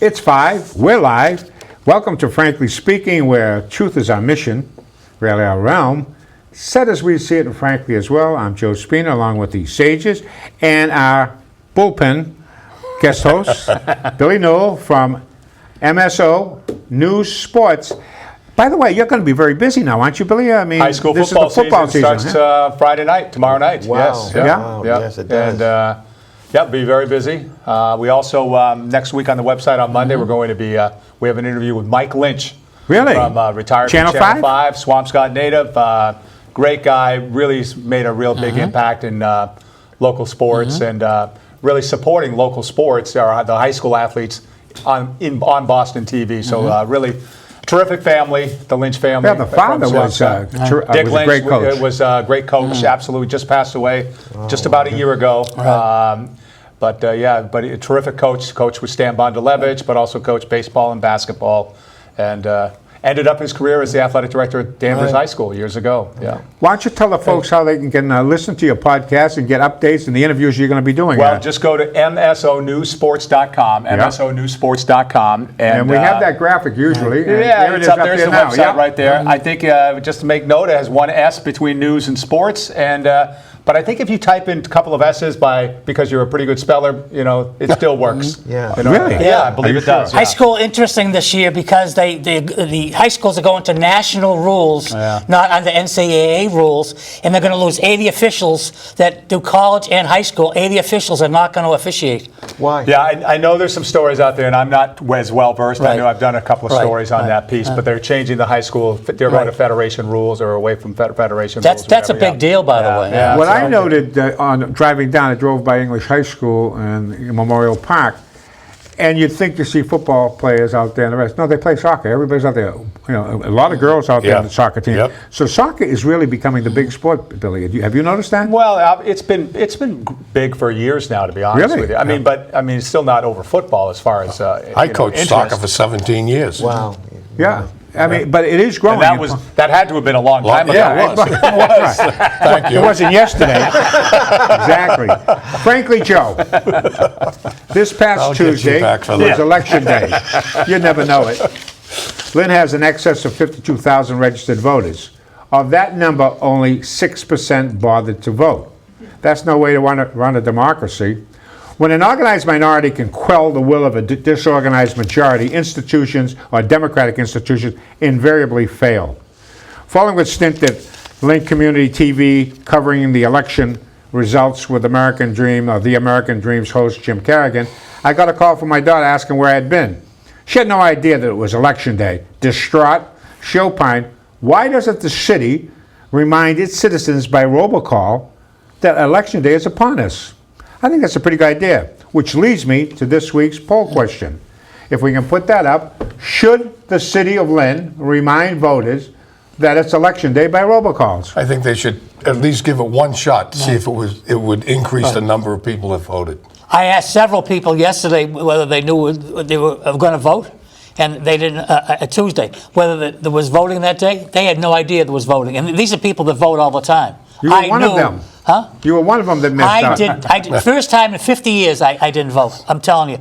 It's 5. We're live. Welcome to Frankly Speaking, where truth is our mission, rarely our realm. Said as we see it, and frankly as well. I'm Joe Spina, along with the Sages, and our bullpen guest host, Billy Newell from MSO News Sports. By the way, you're going to be very busy now, aren't you, Billy? I mean, high school this football is the football season starts Friday night, tomorrow night. Wow. Yes. Yeah. Wow. Yeah. Yes, it does. And be very busy. We also next week on the website on Monday we're going to be we have an interview with Mike Lynch. Really? From retired Channel from Channel 5, Swampscott native, great guy. Really made a real big impact in local sports and really supporting local sports. The high school athletes on Boston TV. So really. Terrific family, the Lynch family. Yeah, the father was Dick a Lynch great coach. was a great coach, absolutely. Just passed away just about a year ago. But a terrific coach. Coach with Stan Bondalevich, but also coached baseball and basketball. And ended up his career as the athletic director at Danvers High School years ago. Yeah. Why don't you tell the folks how they can listen to your podcast and get updates and the interviews you're going to be doing? Well, just go to msonewsports.com, msonewsports.com. And we have that graphic usually. Yeah, it's up there. It's the now. website right there. I think just to make note, it has one S between news and sports. And but I think if you type in a couple of S's because you're a pretty good speller, it still works. Yeah. Really? Yeah, I believe it does. High school interesting this year because the high schools are going to national rules, not under NCAA rules, and they're going to lose 80 officials that do college and high school. 80 officials are not going to officiate. Why? Yeah, I know there's some stories out there, and I'm not as well versed. I know I've done a couple of stories on that piece, but they're changing the high school. They're going to federation rules or away from federation rules. That's a big deal, by the way. Yeah. What I noted on driving down, I drove by English High School and Memorial Park, and you'd think you see football players out there and the rest. No, they play soccer. Everybody's out there. A lot of girls out there on the soccer team. Yep. So soccer is really becoming the big sport, Billy. Have you noticed that? Well, it's been big for years now, to be honest with you. I mean, it's still not over football as far as I coached soccer for 17 years. Wow. Yeah. I mean, but it is growing. And that had to have been a long time ago. Yeah, it was. Thank you. It wasn't yesterday. Exactly. Frankly, Joe, this past Tuesday was Election Day. You never know it. Lynn has an excess of 52,000 registered voters. Of that number, only 6% bothered to vote. That's no way to run a democracy. When an organized minority can quell the will of a disorganized majority, institutions or democratic institutions invariably fail. Following a stint at Lynn Community TV covering the election results with the American Dream's host Jim Carrigan, I got a call from my daughter asking where I had been. She had no idea that it was Election Day. Distraught, she opined, why doesn't the city remind its citizens by robocall that Election Day is upon us? I think that's a pretty good idea, which leads me to this week's poll question. If we can put that up, should the city of Lynn remind voters that it's Election Day by robocalls? I think they should at least give it one shot to see if it would increase the number of people that voted. I asked several people yesterday whether they knew they were going to vote, and they didn't. Tuesday, whether there was voting that day, they had no idea there was voting. And these are people that vote all the time. You were one of them. Huh? You were one of them that missed out. I did. First time in 50 years I didn't vote. I'm telling you.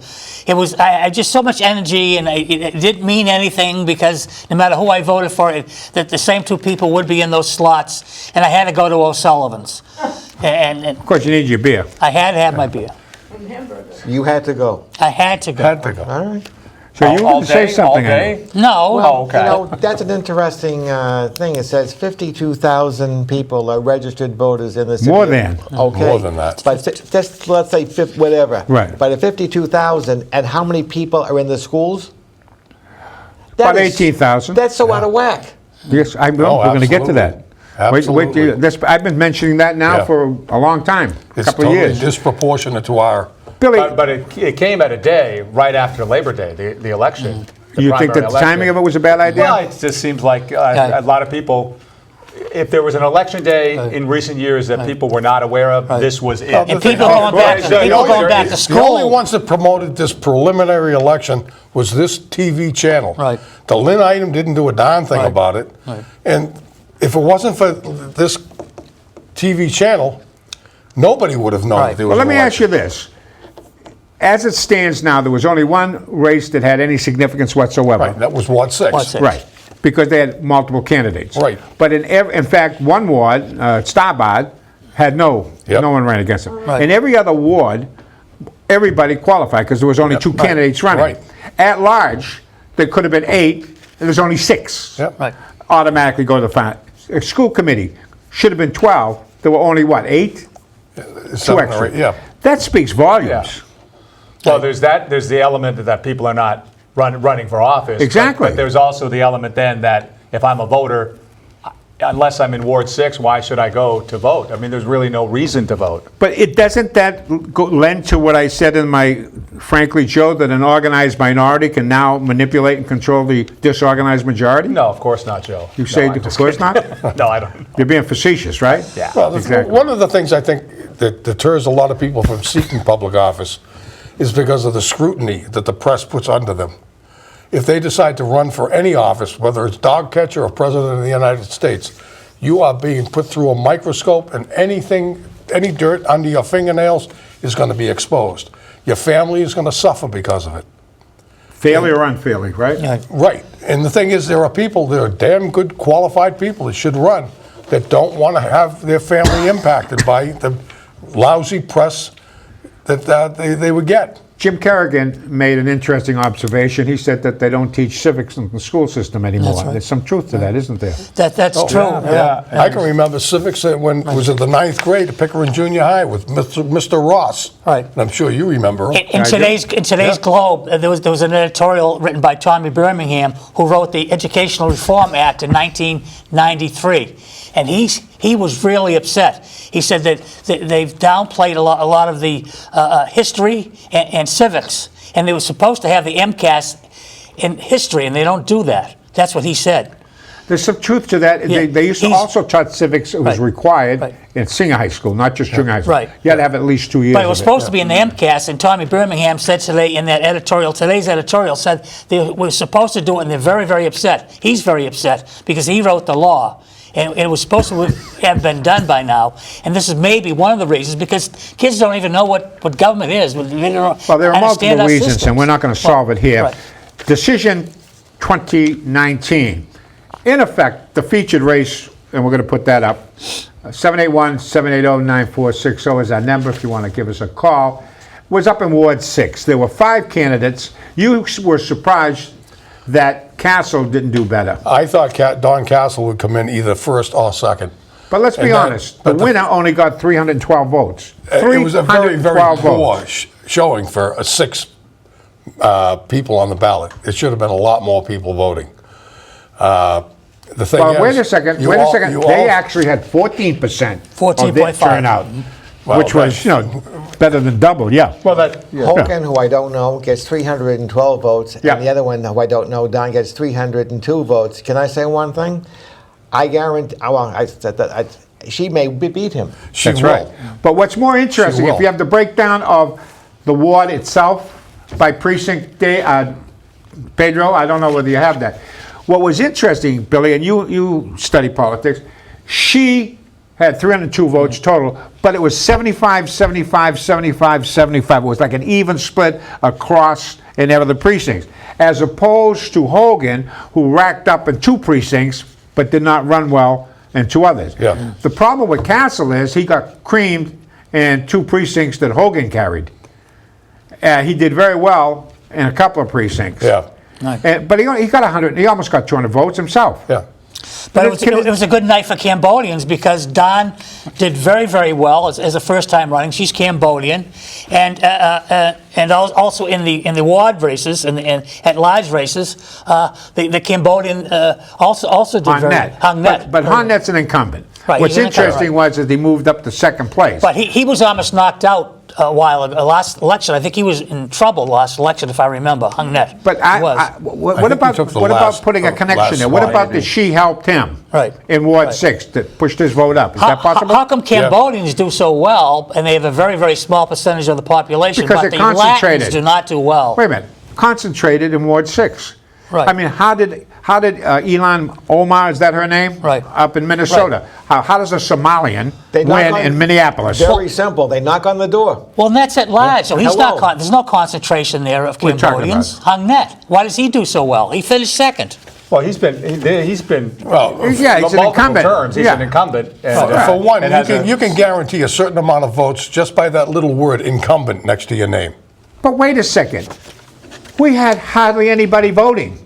It was I just so much energy, and it didn't mean anything because no matter who I voted for, that the same two people would be in those slots, and I had to go to O'Sullivan's. And Of course, you need your beer. I had to have my beer. You had to go. I had to go. All right. So you want to say something? All day? No. Well, okay. that's an interesting thing. It says 52,000 people are registered voters in the city. More than. Okay. More than that. But just let's say whatever. Right. But at 52,000, and how many people are in the schools? About 18,000. That's so out of whack. Yes, we're going to get to that. Absolutely. I've been mentioning that now for a long time, a couple of years. It's totally disproportionate to our... Billy, But it came at a day right after Labor Day, the election. you think that the timing of it was a bad idea? Well, it just seems like a lot of people, if there was an election day in recent years that people were not aware of, this was it. And people going back to school. The only ones that promoted this preliminary election was this TV channel. Right. The Lynn item didn't do a darn thing about it. Right. And if it wasn't for this TV channel, nobody would have known that there was Well, let an me ask election. you this. as it stands now, there was only one race that had any significance whatsoever. Right, that was Ward 6. Ward 6. Right, because they had multiple candidates. Right. But in fact, one ward, Starbard, had no one ran against him. Right. In every other ward, everybody qualified because there was only two candidates running. Right. At large, there could have been 8, and there's only 6. Yep. Right. Automatically go to the final. A school committee should have been 12. There were only, what, 8? 2 7 or extra. 8, yeah. That speaks volumes. Yeah. Well, there's the element that people are not running for office. Exactly. But there's also the element then that if I'm a voter, unless I'm in Ward 6, why should I go to vote? I mean, there's really no reason to vote. But doesn't that lend to what I said in my Frankly Joe, that an organized minority can now manipulate and control the disorganized majority? No, of course not, Joe. You say I'm of just course kidding. not? No, I don't. You're being facetious, right? Yeah. Well, Exactly. one of the things I think that deters a lot of people from seeking public office is because of the scrutiny that the press puts under them. If they decide to run for any office, whether it's dog catcher or president of the United States, you are being put through a microscope, and any dirt under your fingernails is going to be exposed. Your family is going to suffer because of it. Fairly or unfairly, right? Yeah. Right. And the thing is, there are damn good qualified people that should run that don't want to have their family impacted by the lousy press that they would get. Jim Kerrigan made an interesting observation. He said that they don't teach civics in the school system anymore. That's right. There's some truth to that, isn't there? That's true. Yeah. I can remember civics when it was in the 9th grade at Pickering Junior High with Mr. Ross. Right. And I'm sure you remember him. In today's Yeah. Globe, there was an editorial written by Tommy Birmingham, who wrote the Educational Reform Act in 1993, and he was really upset. He said that they've downplayed a lot of the history and civics, and they were supposed to have the MCAS in history, and they don't do that. That's what he said. There's some truth to that. Yeah, They used to he's- also taught civics. It was Right. required Right. in senior high school, not just junior high school. Right. You had to have at least 2 years But it was of supposed to be in the MCAS, and Tommy Birmingham said today in that editorial, today's editorial, said they were supposed to do it, and they're very, very upset. He's very upset because he wrote the law, and it was supposed to have been done by now. And this is maybe one of the reasons, because kids don't even know what government is. They don't Well, there are understand multiple our reasons, systems. and we're not going to solve it here. Right. Decision 2019. In effect, the featured race, and we're going to put that up, 781-780-9460 is our number if you want to give us a call, was up in Ward 6. There were 5 candidates. You were surprised that Castle didn't do better. I thought Don Castle would come in either first or second. But let's be And that- honest, the but the- winner only got 312 votes. It was a very, very 312 poor votes. showing for 6 people on the ballot. It should have been a lot more people voting. The thing Well, is, wait a second. you Wait a all- second. you They all- actually had 14% of their 14.5. turnout, Well, which was, better than double. Yeah. Well, Hogan, who I don't know, gets 312 votes, Yeah. and the other one, who I don't know, Don, gets 302 votes. Can I say one thing? I guarantee, she may beat him. She That's will. right. But what's more interesting, if will. you have the breakdown of the ward itself by precinct, Pedro, I don't know whether you have that. What was interesting, Billy, and you study politics, she had 302 votes total, but it was 75, 75, 75, 75. It was like an even split across in every of the precincts, as opposed to Hogan, who racked up in 2 precincts but did not run well in 2 others. Yeah. The problem with Castle is he got creamed in 2 precincts that Hogan carried. He did very well in a couple of precincts. Yeah. But he got 100. He almost got 200 votes himself. Yeah. But it was a good night for Cambodians, because Don did very, very well as a first-time running. She's Cambodian, and also in the ward races and at large races, the Cambodian also did very well. Hang Net. But Hang Net's an incumbent. Right, What's he's an incumbent, interesting was that he moved up to 2nd place. But he was almost knocked out a while ago. Last election, I think he was in trouble last election, if I remember. Hung Net. But what think he about took the what about last- putting a connection last there? What slide, about I that think. she helped him Right. in Ward Right. 6 that pushed his vote up? Is that possible? How come Cambodians do so well, and they have a very, very small percentage of the population, Because but they're the Latins concentrated. do not do well? Wait a minute. Concentrated in Ward 6. Right. I mean, how did Elon Omar, is that her name? Right. Up in Minnesota. How does a Somalian They knock win on- in Minneapolis? Very simple. They knock on the door. Well, and that's at large. So he's Hello. not. There's no concentration there of What are you talking Cambodians. Hung net. Why does he do so well? He finished second. Well, he's been Well, Yeah, he's an multiple incumbent. terms. He's Yeah. an incumbent. And, for one, and has a- you can guarantee a certain amount of votes just by that little word incumbent next to your name. But wait a second. We had hardly anybody voting.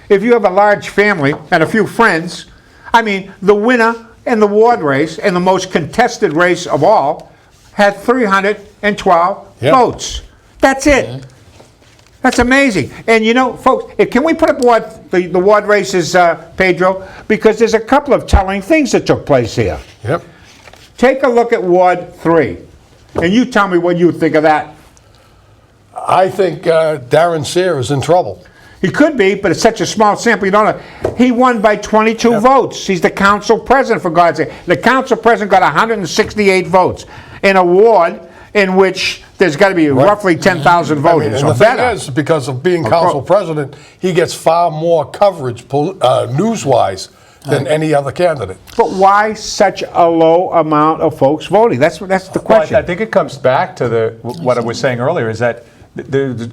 If you have a large family and a few friends, I mean, the winner in the ward race, and the most contested race of all, had 312 Yeah. votes. That's it. That's amazing. And you know, folks, can we put up the ward races, Pedro? Because there's a couple of telling things that took place here. Yep. Take a look at Ward 3, and you tell me what you think of that. I think Darren Sear is in trouble. He could be, but it's such a small sample, you don't know. He won by 22 votes. He's the council president, for God's sake. The council president got 168 votes in a ward in which there's got to be roughly 10,000 voting. And So the thing better. is, because of being council president, he gets far more coverage news-wise than any other candidate. But why such a low amount of folks voting? That's the Well, question. I think it comes back to what I was saying earlier, is that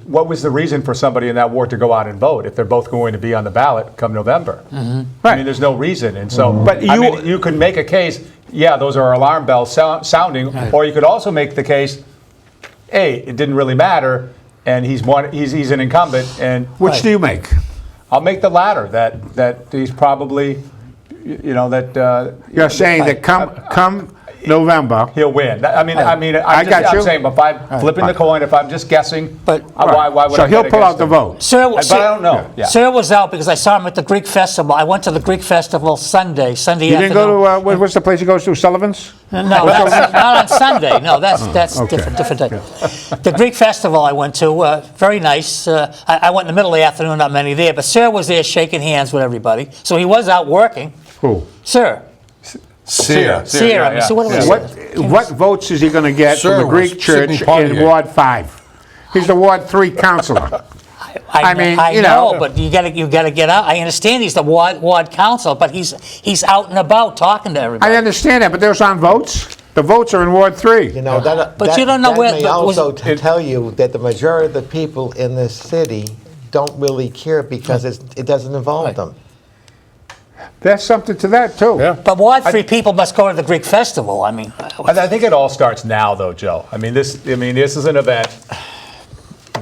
what was the reason for somebody in that ward to go out and vote if they're both going to be on the ballot come November? I Right. mean, there's no reason. And so, But I mean, you could make a case, yeah, those are alarm bells sounding, or you could also make the case, hey, it didn't really matter, and he's an incumbent, and Which do you make? I'll make the latter, that he's probably, that You're saying that come November, he'll win. I'm got you. saying, if I'm flipping the coin, if I'm just guessing, But- why would so I he'll bet pull out against the him? vote. But I don't know. Yeah. Sir was out because I saw him at the Greek festival. I went to the Greek festival Sunday You afternoon. didn't go to, what's the place he goes to, Sullivan's? No, that's not on Sunday. No, that's different day. The Greek festival I went to, very nice. I went in the middle of the afternoon, not many there, but Sir was there shaking hands with everybody. So he was out working. Who? Sir. Sear. Sierra. yeah, So what was What votes is he going to get Sir, from the Greek was church Sidney in Poitier. Ward 5? He's the Ward 3 councilor. I mean, I you know, know. but you got to get out. I understand he's the ward council, but he's out and about talking to everybody. I understand that, but there's on votes. The votes are in Ward 3. You know, But you don't know that where may the- was- also tell you that the majority of the people in this city don't really care because it doesn't involve Right. them. There's something to that, too. Yeah. But Ward 3 people must go to the Greek festival. I mean, I think it all starts now, though, Joe. I mean, this is an event.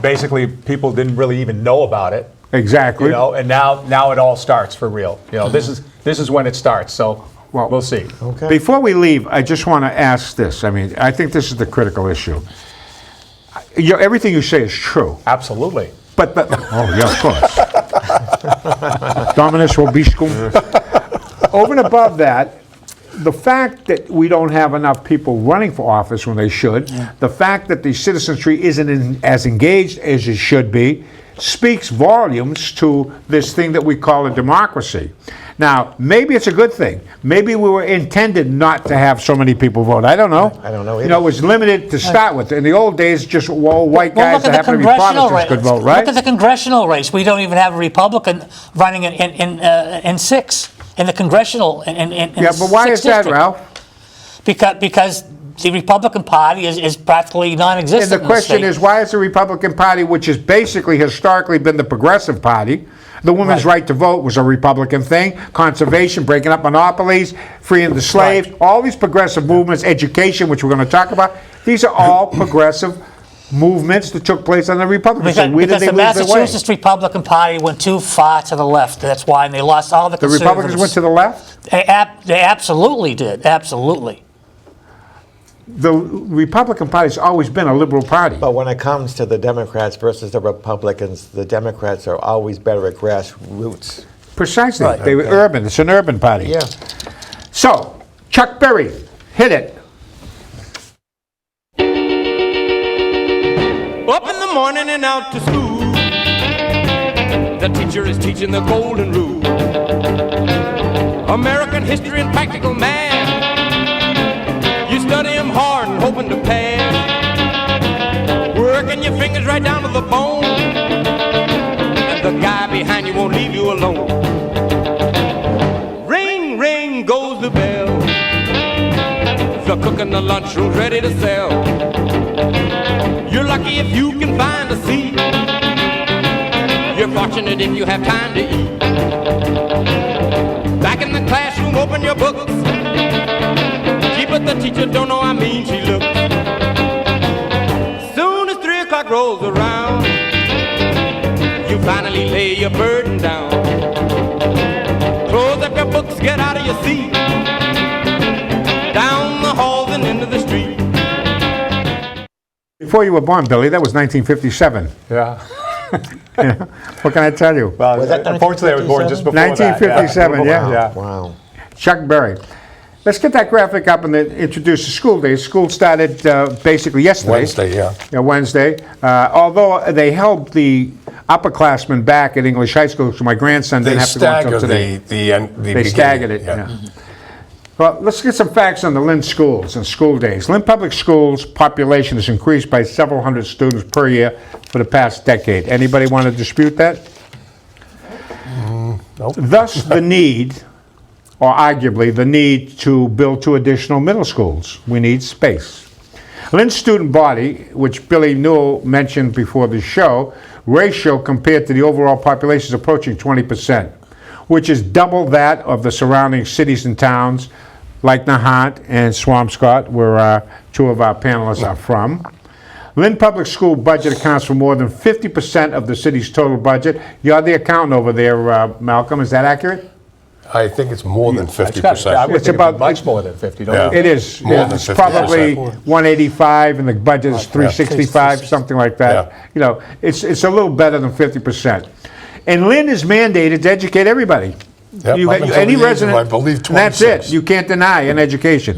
Basically, people didn't really even know about it, Exactly. and now it all starts for real. This is when it starts. So we'll see. Okay. Before we leave, I just want to ask this. I mean, I think this is the critical issue. Everything you say is true. Absolutely. But oh, yeah, of course. Dominus Robiscum. Over and above that, the fact that we don't have enough people running for office when they should, the fact that the citizenry isn't as engaged as it should be, speaks volumes to this thing that we call a democracy. Now, maybe it's a good thing. Maybe we were intended not to have so many people vote. I don't know. I don't know You either. know, it was limited to start with. In the old days, just white well, guys that happen to be Protestants could vote, right? Look at the congressional race. We don't even have a Republican running in 6 in the congressional. Yeah, but why is that, Ralph? Because the Republican Party is practically And non-existent. the in question state. is, why is the Republican Party, which has basically historically been the progressive party, the women's right to vote was a Republican thing, conservation, breaking up monopolies, freeing the slaves, all these progressive movements, education, which we're going to talk about, these are all progressive movements that took place on the Republican side. Where did Because they the lose their way? Massachusetts Republican Party went too far to the left. That's why they lost all the The conservatives. Republicans went to the left? They absolutely did. Absolutely. The Republican Party's always been a liberal party. But when it comes to the Democrats versus the Republicans, the Democrats are always better at grassroots. Precisely. Right. They were urban. It's an urban party. Yeah. So, Chuck Berry, hit it. Up in the morning and out to school. The teacher is teaching the golden rule. American history and practical math. You study them hard and hoping to pass. Working your fingers right down to the bone. And the guy behind you won't leave you alone. Ring, ring goes the bell. The cook in the lunchroom's ready to sell. You're lucky if you can find a seat. You're fortunate if you have time to eat. Back in the classroom, open your books. Gee, but the teacher don't know how mean she looks. Soon as 3 o'clock rolls around, you finally lay your burden down. Close up your books, get out of your seat. Down the halls and into the street. Before you were born, Billy, that was 1957. Yeah. What can I tell you? Well, Was that unfortunately, I was born just before 1957, that. yeah. Wow. Chuck Berry. Let's get that graphic up and then introduce the school days. School started basically yesterday. Wednesday, yeah. Yeah, Wednesday. Although they held the upperclassmen back at English High School, so my grandson They didn't have to go until stagger today. They staggered it. Yeah. Well, let's get some facts on the Lynn schools and school days. Lynn Public Schools population has increased by several hundred students per year for the past decade. Anybody want to dispute that? Nope. Thus, the need, or arguably the need, to build 2 additional middle schools. We need space. Lynn's student body, which Billy Newell mentioned before the show, ratio compared to the overall population is approaching 20%, which is double that of the surrounding cities and towns like Nahant and Swampscott, where 2 of our panelists are from. Lynn Public School budget accounts for more than 50% of the city's total budget. You're the accountant over there, Malcolm. Is that accurate? I think it's more than I would %50. think It's it's about- much more than 50, don't Yeah. you? It is. More than It's 50%. probably 185, and the budget is 365, something like that. Yeah. You know, it's a little better than 50%. And Lynn is mandated to educate everybody. Yep, You- up until any the age of, resident, I believe, and that's it. 26. You can't deny an education.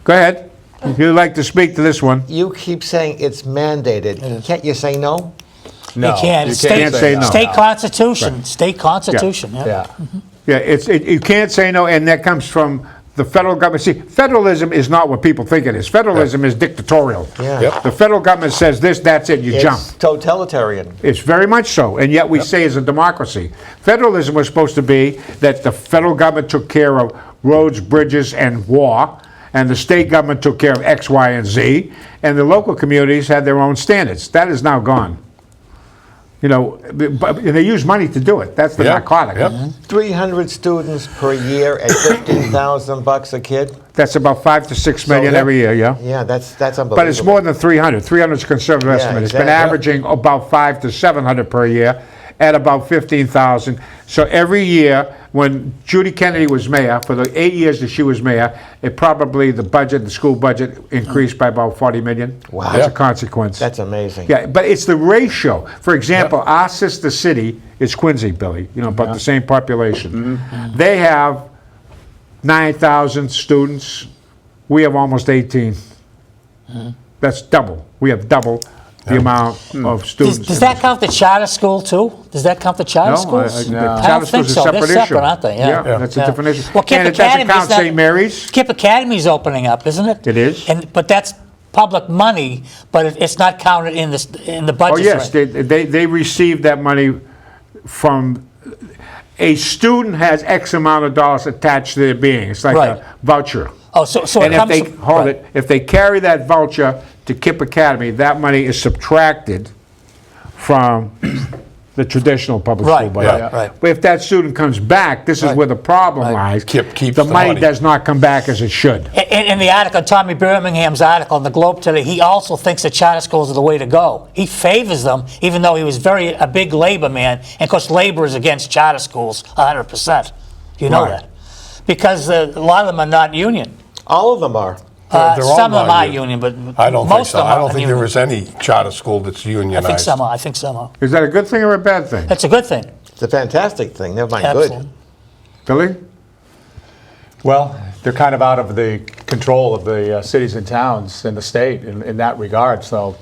Go ahead. If you'd like to speak to this one. You keep saying it's mandated. Can't you say no? No, You can't. you It's can't say no. State constitution. State constitution. Yeah. Yeah. Yeah, you can't say no, and that comes from the federal government. See, federalism is not what people think it is. Federalism is dictatorial. Yeah. Yep. The federal government says this, that's it, you jump. It's totalitarian. It's very much so, and yet we say it's a democracy. Federalism was supposed to be that the federal government took care of roads, bridges, and war, and the state government took care of X, Y, and Z, and the local communities had their own standards. That is now gone. You know, but they use money to do it. That's the Yeah. narcotic. Yep. 300 students per year at $15,000 a kid. That's about 5 to 6 million yeah. every year, yeah. Yeah, that's unbelievable. But it's more than 300. 300 is a conservative Yeah, estimate. It's been exactly. averaging about 5 to 700 per year at about 15,000. So every year, when Judy Kennedy was mayor, for the 8 years that she was mayor, the school budget increased by about 40 million. Wow. As Yeah. a consequence. That's amazing. Yeah, but it's the ratio. For example, our sister city is Quincy, Billy, about the same population. They have 9,000 students. We have almost 18. That's double. We have double the amount of students. Does that count the charter school too? Does that count the charter No, schools? the I don't charter think schools so. are a separate They're issue. separate, aren't they? Yeah, that's a different issue. Well, Kip And it doesn't Academy's count not- St. Mary's. Kip Academy's opening up, isn't it? It is. But that's public money, but it's not counted in the budget. Oh, yes, they receive that money from, a student has X amount of dollars attached to their being. It's like Right. a voucher. Oh, so And it comes from, if they carry that voucher to Kip Academy, that money is subtracted from the traditional public school Right, budget. right, right. But if that student comes back, this is Right. where the problem lies. Kip keeps the the money money. does not come back as it should. In the article, Tommy Birmingham's article in the Globe today, he also thinks that charter schools are the way to go. He favors them, even though he was a big labor man. And of course, labor is against charter schools 100%. You know Right. that. Because a lot of them are not union. All of them are. They're all Some of them are non-union. union, but I don't think most so. of them I are don't think there union. is any charter school that's I unionized. think some are. I think some are. Is that a good thing or a bad thing? That's a good thing. It's a fantastic thing. Never mind Absolutely. good. Billy? Well, they're kind of out of the control of the cities and towns in the state in that regard. So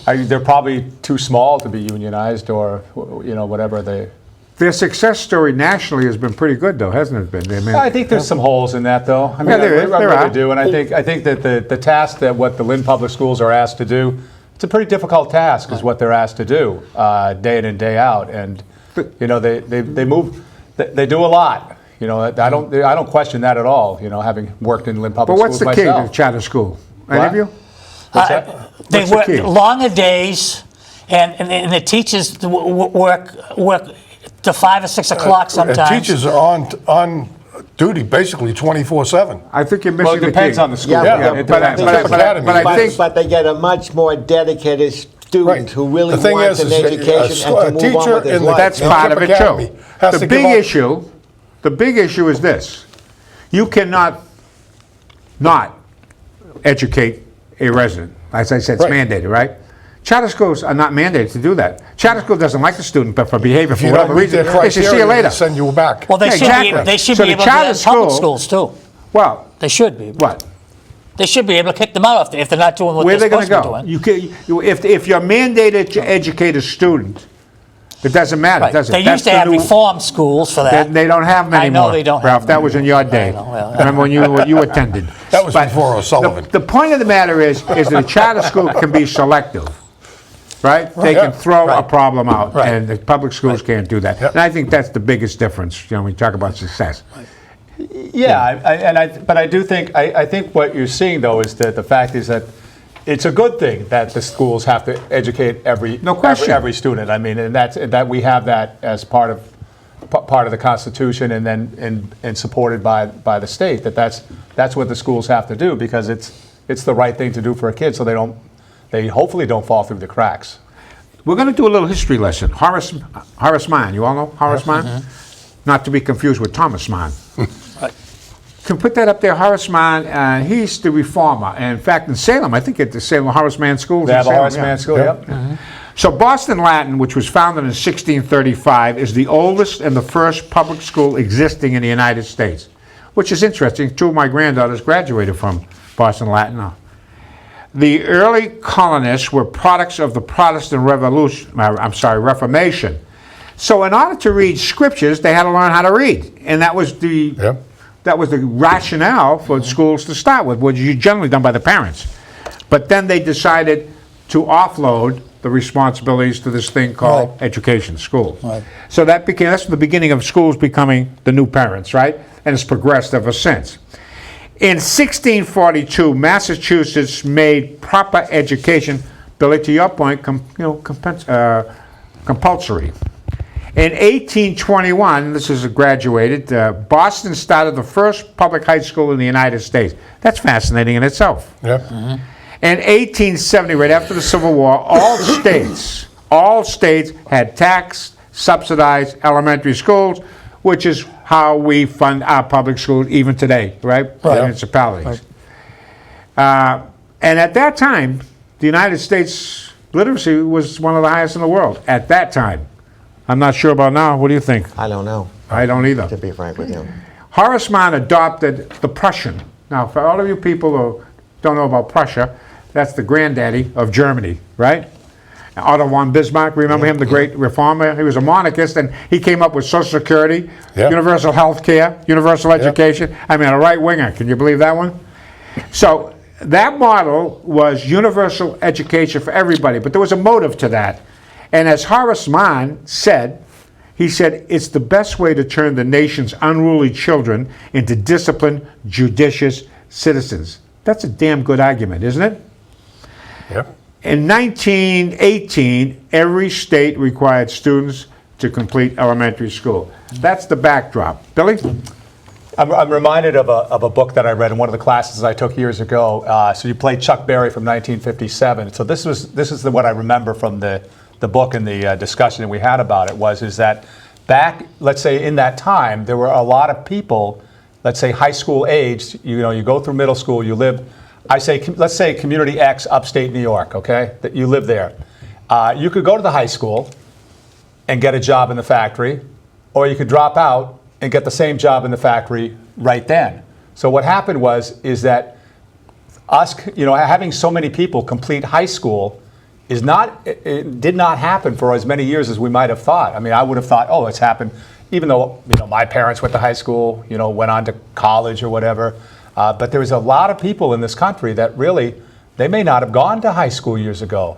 they're probably too small to be unionized or, whatever they... Their success story nationally has been pretty good, though, hasn't it been? I mean, I think there's some holes in that, though. I mean, Yeah, there is. I There really are. do, and I think that the task that what the Lynn Public Schools are asked to do, it's a pretty difficult task, is what they're asked to do, day in and day out. And You know, they move, they do a lot. You know, I don't question that at all. You know, having worked in Lynn Public But what's Schools the key myself. to charter school? Any What? of you? What's that? They What's the work key? longer days, and the teachers work to 5 or 6 o'clock sometimes. Teachers are on duty basically 24/7. I think you're missing Well, it the depends key. on the school. Yeah, It but depends. I think But they get a much more dedicated student Right. who really The thing wants is, an is education a and to move on teacher with his in the- life. that's No. part of it Academy too. has The to big give up- issue is this: you cannot not educate a resident. As I said, it's Right. mandated, right? Charter schools are not mandated to do that. Charter school doesn't like the student, but for behavior, for You whatever don't meet their reason, they should see you criteria, later. they send you back. Well, they Yeah, should exactly. be. They should So be the able to do charter that in public school- schools too. Well, They should be. what? They should be able to kick them out if they're not doing what Where are they're they going supposed to to be go? doing. If you're mandated to educate a student, it doesn't matter, Right. does it? They That's used to the have new- reform schools for that. They don't have them I know anymore. they don't have Ralph, them that was in your day. know, well, Remember when you attended. That was But before O'Sullivan. The point of the matter is that a charter school can be selective, right? They Yeah. can throw a Right. problem out, Right. and the public schools can't do that. Yep. And I think that's the biggest difference, when we talk about success. Yeah, but I do think I think what you're seeing though is that the fact is that it's a good thing that the schools have to educate No question. every student. I mean, and that we have that as part of the Constitution, and then and supported by the state. That's what the schools have to do, because it's the right thing to do for a kid, so they hopefully don't fall through the cracks. We're going to do a little history lesson. Horace Mann, you all know Horace Mann? Not to be confused with Thomas Mann. Can put that up there, Horace Mann. He's the reformer. And in fact, in Salem, I think at the Salem Horace Mann Schools. They in have a Salem, Horace yeah. Mann School. Yep. So Boston Latin, which was founded in 1635, is the oldest and the first public school existing in the United States, which is interesting. 2 of my granddaughters graduated from Boston Latin. The early colonists were products of the Protestant Reformation. So in order to read scriptures, they had to learn how to read, and that was the Yeah. that was the rationale for schools to start with, which is generally done by the parents. But then they decided to offload the responsibilities to this thing called education, school. Right. So that's the beginning of schools becoming the new parents, right? And it's progressed ever since. In 1642, Massachusetts made proper education, Billy, to your point, compulsory. In 1821, this is graduated, Boston started the first public high school in the United States. That's fascinating in itself. Yep. In 1870, right after the Civil War, all states had tax subsidized elementary schools, which is how we fund our public schools even today, right? Right. Municipalities. And at that time, the United States literacy was one of the highest in the world at that time. I'm not sure about now. What do you think? I don't know, I don't either. to be frank with you. Horace Mann adopted the Prussian. Now, for all of you people who don't know about Prussia, that's the granddaddy of Germany, right? Otto von Bismarck, remember him, the great reformer? He was a monarchist, and he came up with Social Security, Yeah. universal health care, universal education. I mean, a right-winger. Can you believe that one? So that model was universal education for everybody, but there was a motive to that. And as Horace Mann said, he said, it's the best way to turn the nation's unruly children into disciplined, judicious citizens. That's a damn good argument, isn't it? Yep. In 1918, every state required students to complete elementary school. That's the backdrop. Billy? I'm reminded of a book that I read in one of the classes I took years ago. So you played Chuck Berry from 1957. So this is what I remember from the book and the discussion that we had about it is that back, let's say in that time, there were a lot of people, let's say high school aged, you go through middle school, you live, let's say Community X, upstate New York, okay, that you live there. You could go to the high school and get a job in the factory, or you could drop out and get the same job in the factory right then. So what happened is that having so many people complete high school it did not happen for as many years as we might have thought. I mean, I would have thought, it's happened, even though my parents went to high school, went on to college or whatever. But there was a lot of people in this country that really, they may not have gone to high school years ago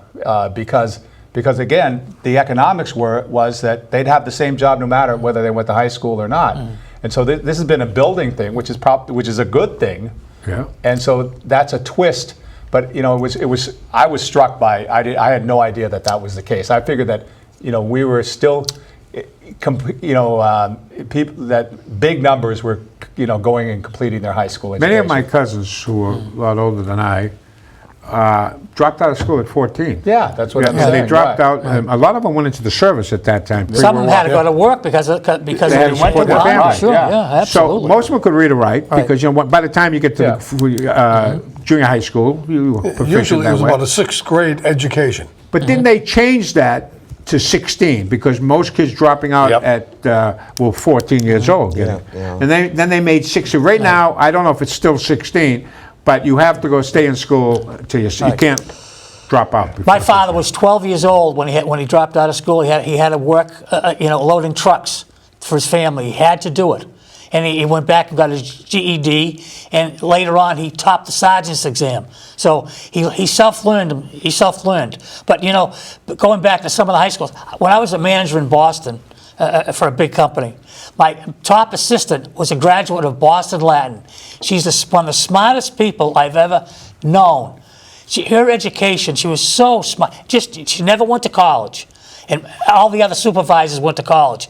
because because again, the economics was that they'd have the same job no matter whether they went to high school or not. And so this has been a building thing, which is a good thing. Yeah. And so that's a twist. But I was struck by. I had no idea that was the case. I figured that we were still, people that big numbers were going and completing their high school education. Many of my cousins who are a lot older than I dropped out of school at 14. Yeah, that's what I'm saying. They dropped right. out. A lot of them went into the service at that time. Some of them had to go to work because They had they to went to support their work. family. Sure, yeah, absolutely. So most of them could read or write because by the time you get to Yeah. junior high school, you were proficient Usually it that was way. about a 6th grade education. But then they changed that to 16 because most kids dropping out Yep. at 14 years old. Yeah. And then they made 16. Right now, I don't know if it's still 16, but you have to go stay in school till you can't drop out. before My father was 12 years old when he dropped out of school. He had to work, loading trucks for his family. He had to do it, and he went back and got his GED. And later on, he topped the sergeant's exam. So he self-learned. He self-learned. But going back to some of the high schools, when I was a manager in Boston for a big company, my top assistant was a graduate of Boston Latin. She's one of the smartest people I've ever known. Her education, she was so smart. She never went to college, and all the other supervisors went to college.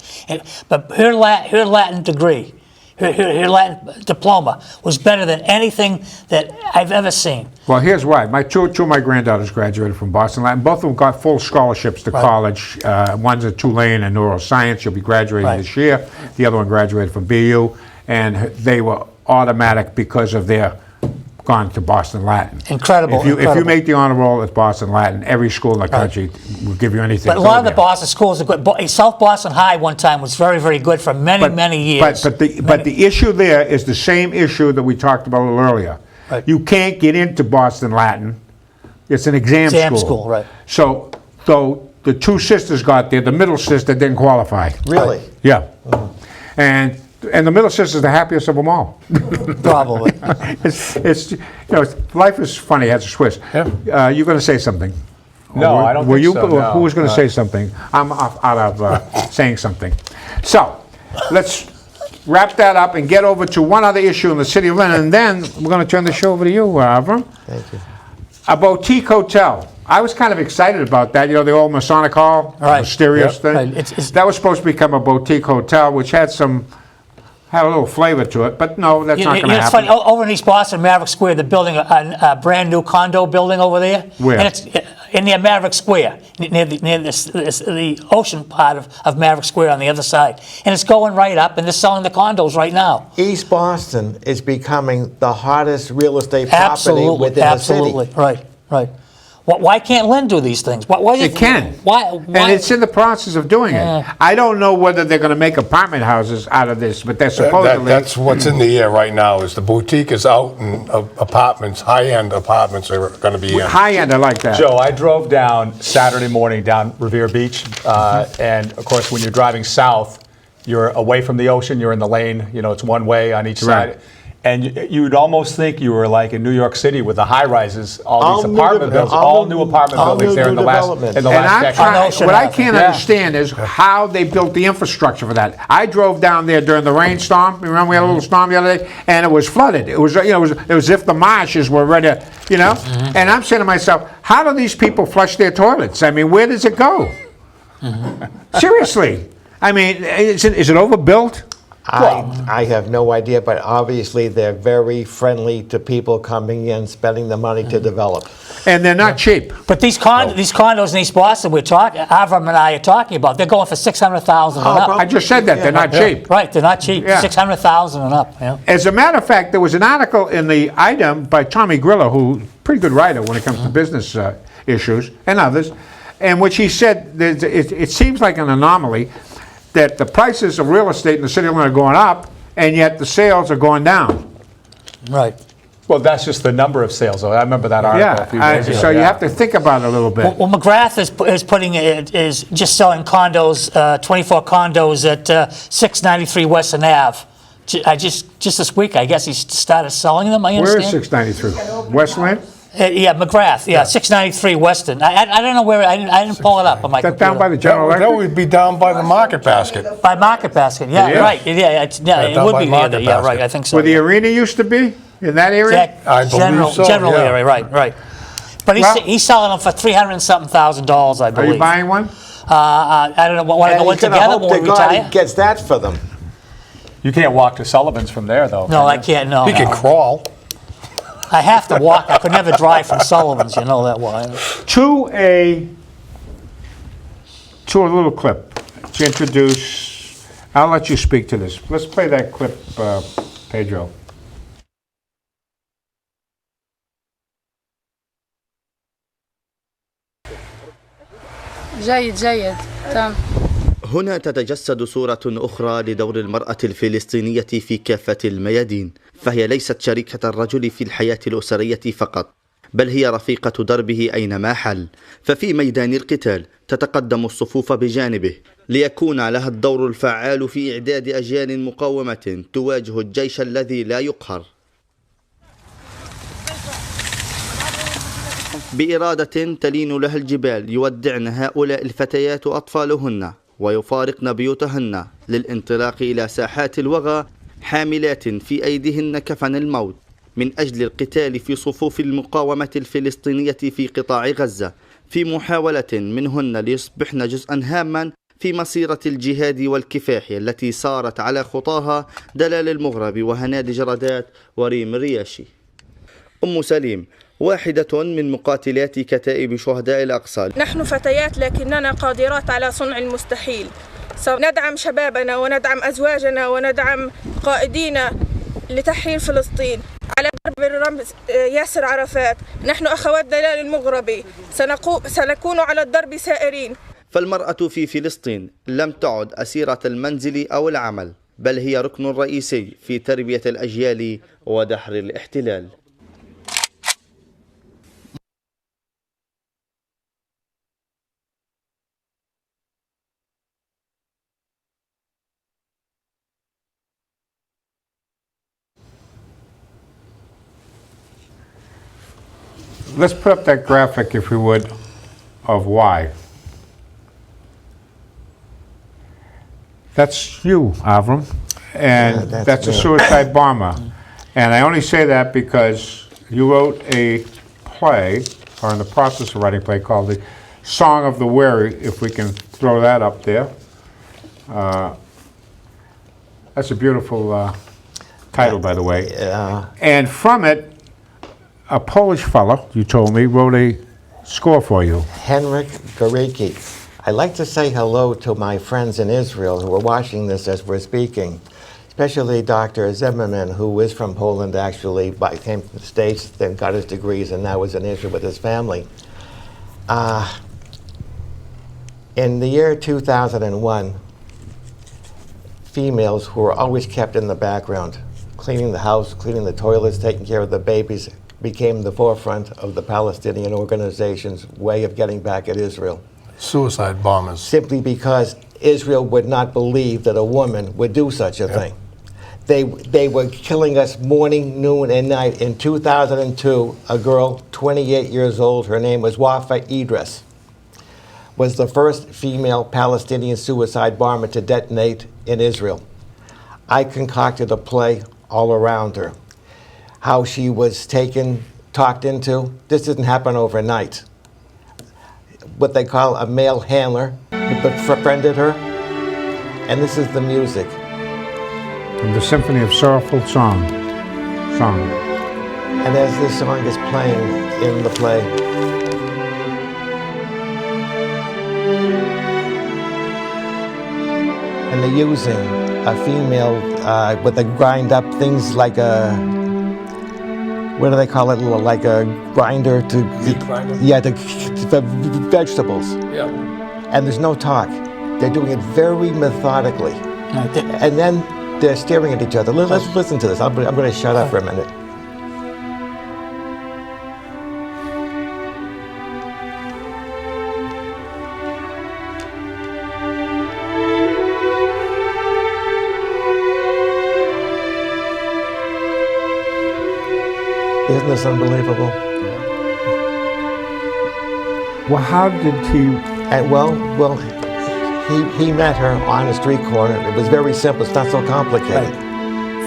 But her Latin degree, her Latin diploma, was better than anything that I've ever seen. Well, here's why. Two of my granddaughters graduated from Boston Latin. Both of them got full scholarships to college. One's at Tulane in neuroscience. She'll be graduating this year. The other one graduated from BU, and they were automatic because of their gone to Boston Latin. Incredible. If you make the honor roll at Boston Latin, every school in the country will give you anything. But a lot of the Boston schools are good. South Boston High one time was very, very good for many years. But the issue there is the same issue that we talked about a little earlier. Right. You can't get into Boston Latin. It's an exam school, right. So the two sisters got there. The middle sister didn't qualify. Really? Yeah. And the middle sister's the happiest of them all. Probably. It's life is funny. It has a twist. Yeah. You're going to say something. No, I don't Were think you? so, no. Who was going to say something? I'm out of saying something. So let's wrap that up and get over to one other issue in the city of Lynn, and then we're going to turn the show over to you, Avram. Thank you. A boutique hotel. I was kind of excited about that. The old Masonic Hall, Right. mysterious Yep. thing. Right. That was supposed to become a boutique hotel, which had a little flavor to it, but no, that's not going to It's happen. funny. Over in East Boston, Maverick Square, they're building a brand new condo building over there. Where? And it's in near Maverick Square, near the ocean part of Maverick Square on the other side. And it's going right up, and they're selling the condos right now. East Boston is becoming the hottest real estate property Absolutely, within absolutely. the city. Right. Why can't Lynn do these things? Why It can. Why? And it's in the process of doing it. I don't know whether they're going to make apartment houses out of this, but they're supposedly. That's what's in the air right now. Is the boutique is out and apartments, high-end apartments are going to be in. high end. I like that. Joe, I drove down Saturday morning down Revere Beach, and of course, when you're driving south, you're away from the ocean. You're in the lane. It's one way on each Right. side. And you would almost think you were like in New York City with the high rises, all these apartment buildings, all new apartment buildings there in the last development. in the And last I'm decade. trying, what I can't Yeah. understand is how they built the infrastructure for that. I drove down there during the rainstorm. Remember we had a little storm the other day, and it was flooded. It was it was as if the marshes were ready, And I'm saying to myself, how do these people flush their toilets? I mean, where does it go? Seriously, I mean, is it overbuilt? I have no idea, but obviously they're very friendly to people coming in, spending the money to develop. And they're not cheap. But these condos in East Boston Avram and I are talking about, they're going for $600,000 and up. I just said that they're not cheap. Right, they're not cheap. Yeah. $600,000 and up. Yeah. As a matter of fact, there was an article in the Item by Tommy Grillo, who's a pretty good writer when it comes to business issues and others, in which he said that it seems like an anomaly that the prices of real estate in the city of Lynn are going up, and yet the sales are going down. Right. Well, that's just the number of sales. I remember that article a few days ago. So you yeah. have to think about it a little bit. Well, McGrath is just selling condos, 24 condos at 693 Western Ave. Just this week, I guess he started selling them. I Where understand. is 693? Westland? Yeah, McGrath. Yeah, 693 Weston. I don't know where. I didn't pull it up on my That computer. down by the General That Electric? would be down by the Market Basket. By Market Basket. Yeah, It is? right. Yeah, it down would by be near Market there. Yeah, right. Basket. I think so. Where the arena used to be? In that area? I believe general, so, General yeah. area, right. But Well- he's selling them for $300-something thousand, I Are believe. you buying one? I don't know. Want to And go in he's gonna together hope when we to God he retire? gets that for them. You can't walk to Sullivan's from there, though. No, can I you? can't. No, He can no. crawl. I have to walk. I could never drive from Sullivan's. You know that well. To a little clip to introduce. I'll let you speak to this. Let's play that clip, Pedro. جيد تمام. هنا تتجسد صورة أخرى لدور المرأة الفلسطينية في كافة الميادين، فهي ليست شريكة الرجل في الحياة الأسرية فقط، بل هي رفيقة دربه أينما حل. ففي ميدان القتال تتقدم الصفوف بجانبه ليكون لها الدور الفعال في إعداد أجيال مقاومة تواجه الجيش الذي لا يقهر. بإرادة تلين لها الجبال يودعن هؤلاء الفتيات أطفالهن ويفارقن بيوتهن للانطلاق إلى ساحات الوغى حاملات في أيديهن كفن الموت من أجل القتال في صفوف المقاومة الفلسطينية في قطاع غزة، في محاولة منهن ليصبحن جزءا هاما في مسيرة الجهاد والكفاح التي سارت على خطاها دلال المغرب وهنادي جردات وريم الرياشي. أم سليم واحدة من مقاتلات كتائب شهداء الأقصى. نحن فتيات لكننا قادرات على صنع المستحيل. سندعم شبابنا وندعم أزواجنا وندعم قائدينا لتحرير فلسطين على درب الرمز ياسر عرفات. نحن أخوات دلال المغربي سنكون على الدرب سائرين. فالمرأة في فلسطين لم تعد أسيرة المنزل أو العمل، بل هي ركن رئيسي في تربية الأجيال ودحر الاحتلال. Let's put up that graphic, if we would, of why. That's you, Avram, and Yeah, that's a me. suicide bomber. And I only say that because you wrote a play, or in the process of writing a play, called The Song of the Weary, if we can throw that up there. That's a beautiful title, by the way. And from it, a Polish fellow, you told me, wrote a score for you. Henrik Gorecki. I'd like to say hello to my friends in Israel who are watching this as we're speaking, especially Dr. Zimmerman, who is from Poland actually, but came to the States, then got his degrees, and now is in Israel with his family. In the year 2001, females who were always kept in the background, cleaning the house, cleaning the toilets, taking care of the babies, became the forefront of the Palestinian organization's way of getting back at Israel. Suicide bombers. Simply because Israel would not believe that a woman would do such a thing. They were killing us morning, noon, and night. In 2002, a girl, 28 years old, her name was Wafa Idris, was the first female Palestinian suicide bomber to detonate in Israel. I concocted a play all around her. How she was taken, talked into. This didn't happen overnight. What they call a male handler befriended her. And this is the music. From the Symphony of Sorrowful Songs. And as this song is playing in the play, and they're using a female with a grind up things like a, what do they call it? Like a grinder to, Meat grinder? yeah, for vegetables. Yeah. And there's no talk. They're doing it very methodically. And then they're staring at each other. Let's listen to this. I'm going to shut up for a minute. Isn't this unbelievable? Well, how did he? And he met her on a street corner. It was very simple. It's not so complicated.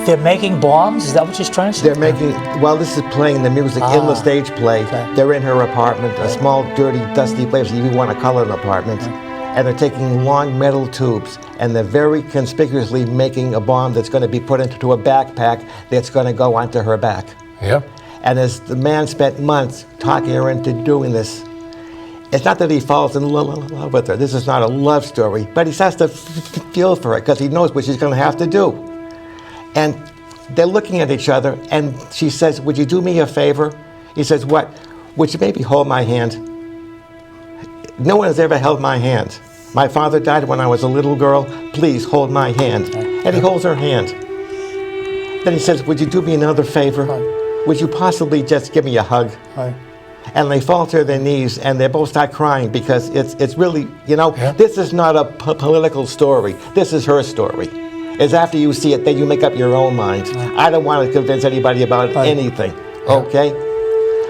They're making bombs? Is that what you're trying to say? They're making, well, this is playing the music in the stage play. Okay. They're in her apartment, a small, dirty, dusty place, if you want to call it an apartment. And they're taking long metal tubes, and they're very conspicuously making a bomb that's going to be put into a backpack that's going to go onto her back. Yep. And as the man spent months talking her into doing this, it's not that he falls in love with her. This is not a love story, but he starts to feel for her because he knows what she's going to have to do. And they're looking at each other, and she says, "Would you do me a favor?" He says, "What? Would you maybe hold my hand?" No one has ever held my hand. My father died when I was a little girl. Please hold my hand. And he holds her hand. Then he says, "Would you do me another favor? Would you possibly just give me a hug?" And they fall to their knees, and they both start crying because it's really, this is not a political story. This is her story. It's after you see it that you make up your own mind. I don't want to convince anybody about anything, okay?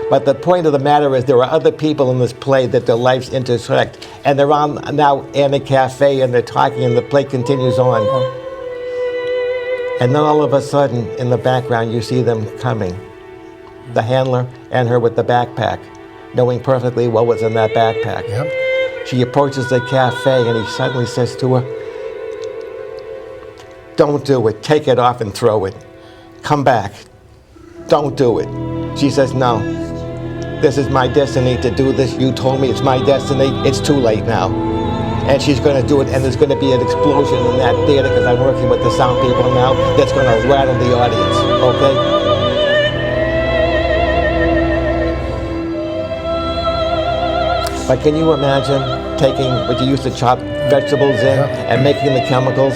But the point of the matter is there are other people in this play that their lives intersect, and they're on now in a cafe, and they're talking, and the play continues on. And then all of a sudden, in the background, you see them coming. The handler and her with the backpack, knowing perfectly what was in that backpack. Yep. She approaches the cafe, and he suddenly says to her, "Don't do it. Take it off and throw it. Come back. Don't do it." She says, "No. This is my destiny to do this. You told me it's my destiny. It's too late now." And she's going to do it, and there's going to be an explosion in that theater because I'm working with the sound people now that's going to rattle the audience, okay? But can you imagine taking what you used to chop vegetables in and making the chemicals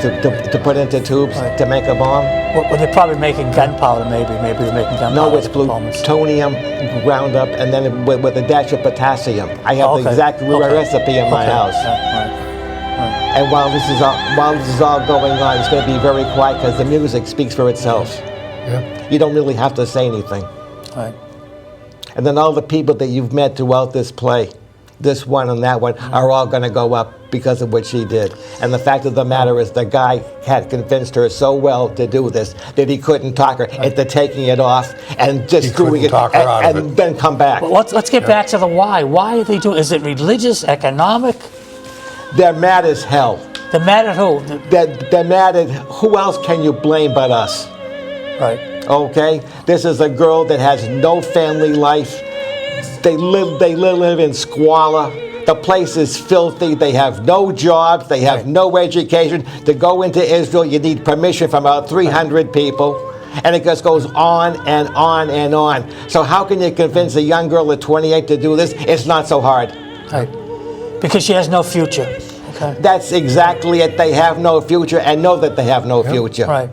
to put into tubes to make a bomb? Well, they're probably making gunpowder, maybe. Maybe they're making gunpowder. No, it's plutonium ground up and then with a dash of potassium. I have the exact recipe in my house. And while this is all going on, it's going to be very quiet because the music speaks for itself. You don't really have to say anything. And then all the people that you've met throughout this play, this one and that one, are all going to go up because of what she did. And the fact of the matter is the guy had convinced her so well to do this that he couldn't talk her into taking it off and just doing it and then come back. Well, let's get back to the why. Why are they doing it? Is it religious, economic? They're mad as hell. They're mad at who? They're mad at who else can you blame but us? Okay? This is a girl that has no family life. They live in squalor. The place is filthy. They have no jobs. They have no education. To go into Israel, you need permission from about 300 people. And it just goes on and on and on. So how can you convince a young girl at 28 to do this? It's not so hard. Because she has no future. That's exactly it. They have no future and know that they have no future.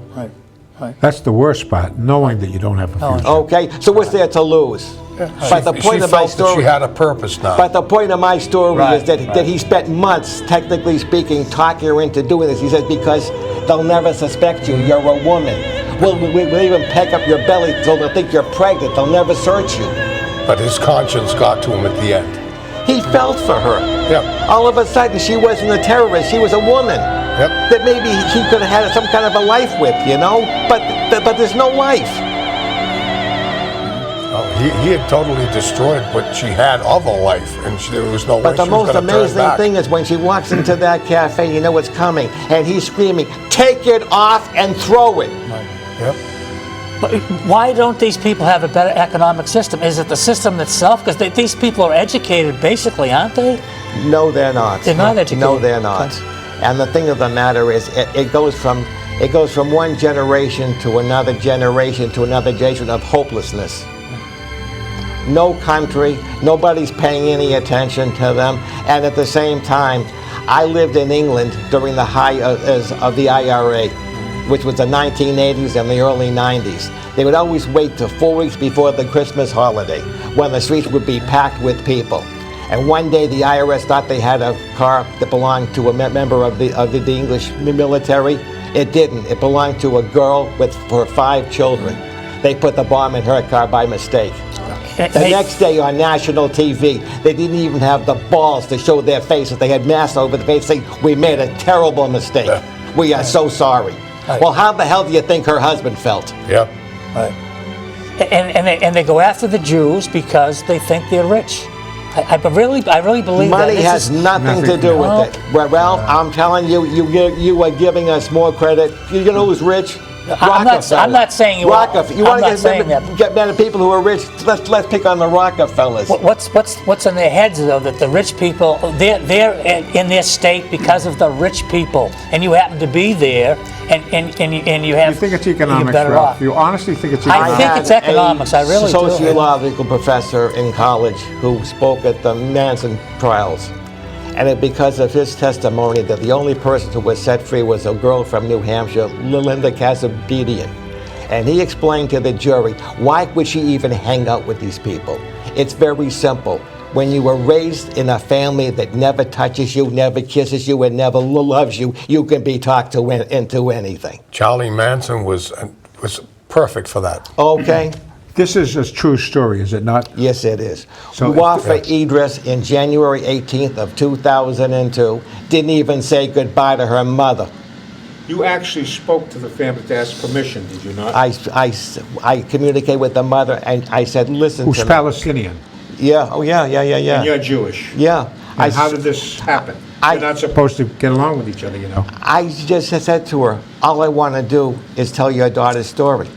That's the worst part, knowing that you don't have a future. Okay, so what's there to lose? But the point of my story, she had a purpose now. But the point of my story is that he spent months, technically speaking, talking her into doing this. He says, because they'll never suspect you. You're a woman. We'll even peck up your belly so they'll think you're pregnant. They'll never search you. But his conscience got to him at the end. He felt for her. All of a sudden, she wasn't a terrorist. She was a woman. That maybe he could have had some kind of a life with, But there's no life. He had totally destroyed what she had of a life, and there was no way she was going to turn back. But the most amazing thing is when she walks into that cafe, you know what's coming, and he's screaming, "Take it off and throw it." But why don't these people have a better economic system? Is it the system itself? Because these people are educated, basically, aren't they? No, they're not. They're not educated. No, they're not. And the thing of the matter is, it goes from one generation to another generation to another generation of hopelessness. No country, nobody's paying any attention to them, and at the same time, I lived in England during the height of the IRA, which was the 1980s and the early 90s. They would always wait till 4 weeks before the Christmas holiday, when the streets would be packed with people. And one day the IRS thought they had a car that belonged to a member of the English military. It didn't. It belonged to a girl with her 5 children. They put the bomb in her car by mistake. The next day on national TV, they didn't even have the balls to show their faces. They had masks over the face saying, "We made a terrible mistake. We are so sorry." Right. Well, how the hell do you think her husband felt? Yeah. Right. And they go after the Jews because they think they're rich. I really believe Money that. has nothing to do with it. Well, Ralph, I'm telling you, you are giving us more credit. You know who's rich? I'm not saying you are. Rockefeller. You I'm want not to saying that. get mad at people who are rich? Let's pick on the Rockefellers. What's in their heads though? That the rich people they're in their state because of the rich people, and you happen to be there, and you have. You think it's you're economics, better Ralph? off. You honestly think it's I economics? think it's economics. I really do. Sociological professor in college who spoke at the Manson trials. And it because of his testimony that the only person who was set free was a girl from New Hampshire, Linda Casabedian. And he explained to the jury, why would she even hang out with these people? It's very simple. When you were raised in a family that never touches you, never kisses you, and never loves you, you can be talked into anything. Charlie Manson was perfect for that. Okay? This is a true story, is it not? Yes, it is. So Wafa Idris, in January 18th of 2002, didn't even say goodbye to her mother. You actually spoke to the family to ask permission, did you not? I communicated with the mother, and I said, listen Who's to me. Palestinian? Yeah, oh yeah. And you're Jewish. Yeah. And how did this happen? You're not supposed to get along with each other, you know. I just said to her, all I want to do is tell your daughter's story.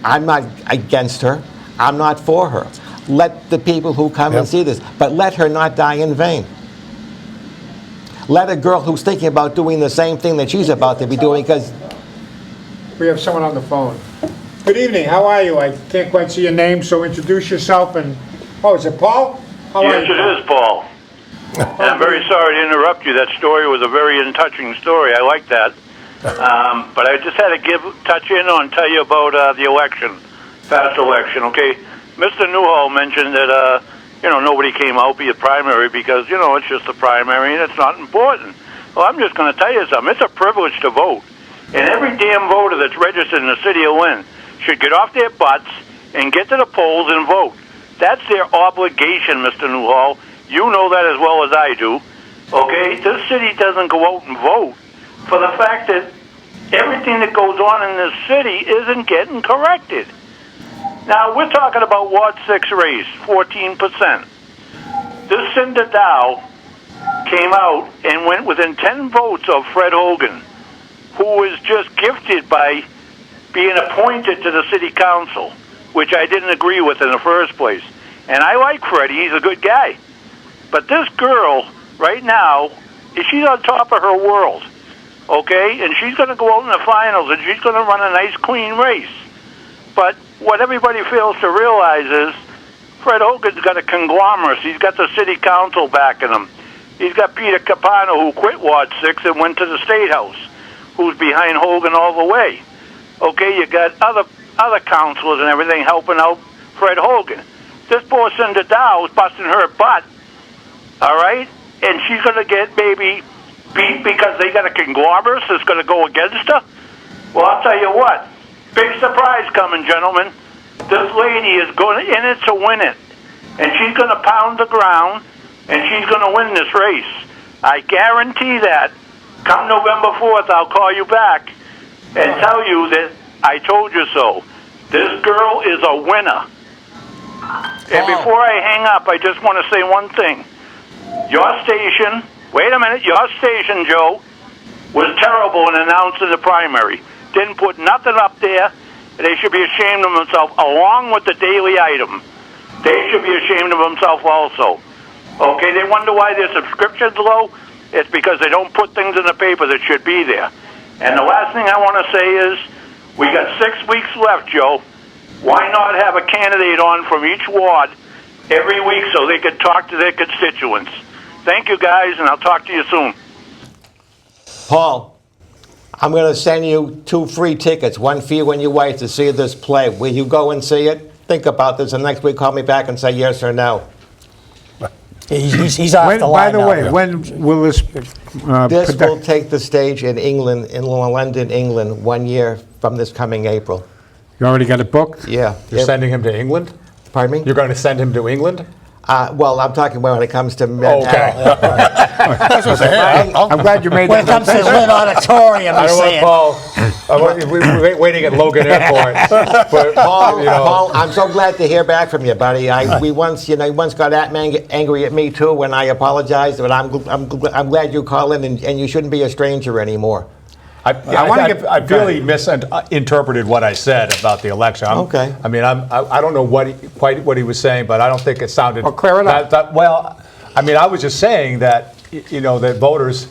I'm not against her. I'm not for her. Let the people who come and see this, but let her not die in vain. Let a girl who's thinking about doing the same thing that she's about to be doing, because... We have someone on the phone. Good evening, how are you? I can't quite see your name, so introduce yourself and... Oh, is it Paul? How are Yes, you, it is, Paul. And I'm very sorry to interrupt you. That story was a very touching story. I like that. But I just had to touch in on, tell you about the election, past election, okay? Mr. Newhall mentioned that, nobody came out be a primary because, it's just a primary and it's not important. Well, I'm just going to tell you something. It's a privilege to vote. And every damn voter that's registered in the city of Lynn should get off their butts and get to the polls and vote. That's their obligation, Mr. Newhall. You know that as well as I do. Okay? This city doesn't go out and vote for the fact that everything that goes on in this city isn't getting corrected. Now, we're talking about Ward 6 race, 14%. This Cinder Dow came out and went within 10 votes of Fred Hogan, who was just gifted by being appointed to the city council, which I didn't agree with in the first place. And I like Freddie, he's a good guy. But this girl, right now, she's on top of her world, okay? And she's going to go out in the finals, and she's going to run a nice, clean race. But what everybody fails to realize is Fred Hogan's got a conglomerate. He's got the city council backing him. He's got Peter Capano, who quit Ward 6 and went to the State House, who's behind Hogan all the way. Okay, you got other councilors and everything helping out Fred Hogan. This poor Cinder Dow is busting her butt, all right? And she's going to get maybe beat because they got a conglomerate that's going to go against her? Well, I'll tell you what. Big surprise coming, gentlemen. This lady is going in it to win it. And she's going to pound the ground, and she's going to win this race. I guarantee that. Come November 4th, I'll call you back and tell you that I told you so. This girl is a winner. And before I hang up, I just want to say one thing. Your station, wait a minute, your station, Joe, was terrible in announcing the primary. Didn't put nothing up there. They should be ashamed of themselves, along with the daily item. They should be ashamed of themselves also. Okay, they wonder why their subscription's low. It's because they don't put things in the paper that should be there. And the last thing I want to say is, we got 6 weeks left, Joe. Why not have a candidate on from each ward every week so they could talk to their constituents? Thank you, guys, and I'll talk to you soon. Paul, I'm going to send you 2 free tickets, one for you and your wife, to see this play. Will you go and see it? Think about this, and next week call me back and say yes or no. He's off the line. By the way, when will this... This will take the stage in England, in London, England, 1 year from this coming April. You already got it booked? Yeah. You're sending him to England? Pardon me? You're going to send him to England? Well, I'm talking when it comes to Okay. I'm glad you made When that. it comes to Lynn Auditorium, I I'm don't want saying. Paul. We're waiting at Logan Airport. But, Paul, you know, Paul, I'm so glad to hear back from you, buddy. You once got angry at me too when I apologized, but I'm glad you called in, and you shouldn't be a stranger anymore. I really misinterpreted what I said about the election. Okay. I mean, I don't know quite what he was saying, but I don't think it sounded. Well, clear it up. Well, I mean, I was just saying that that voters.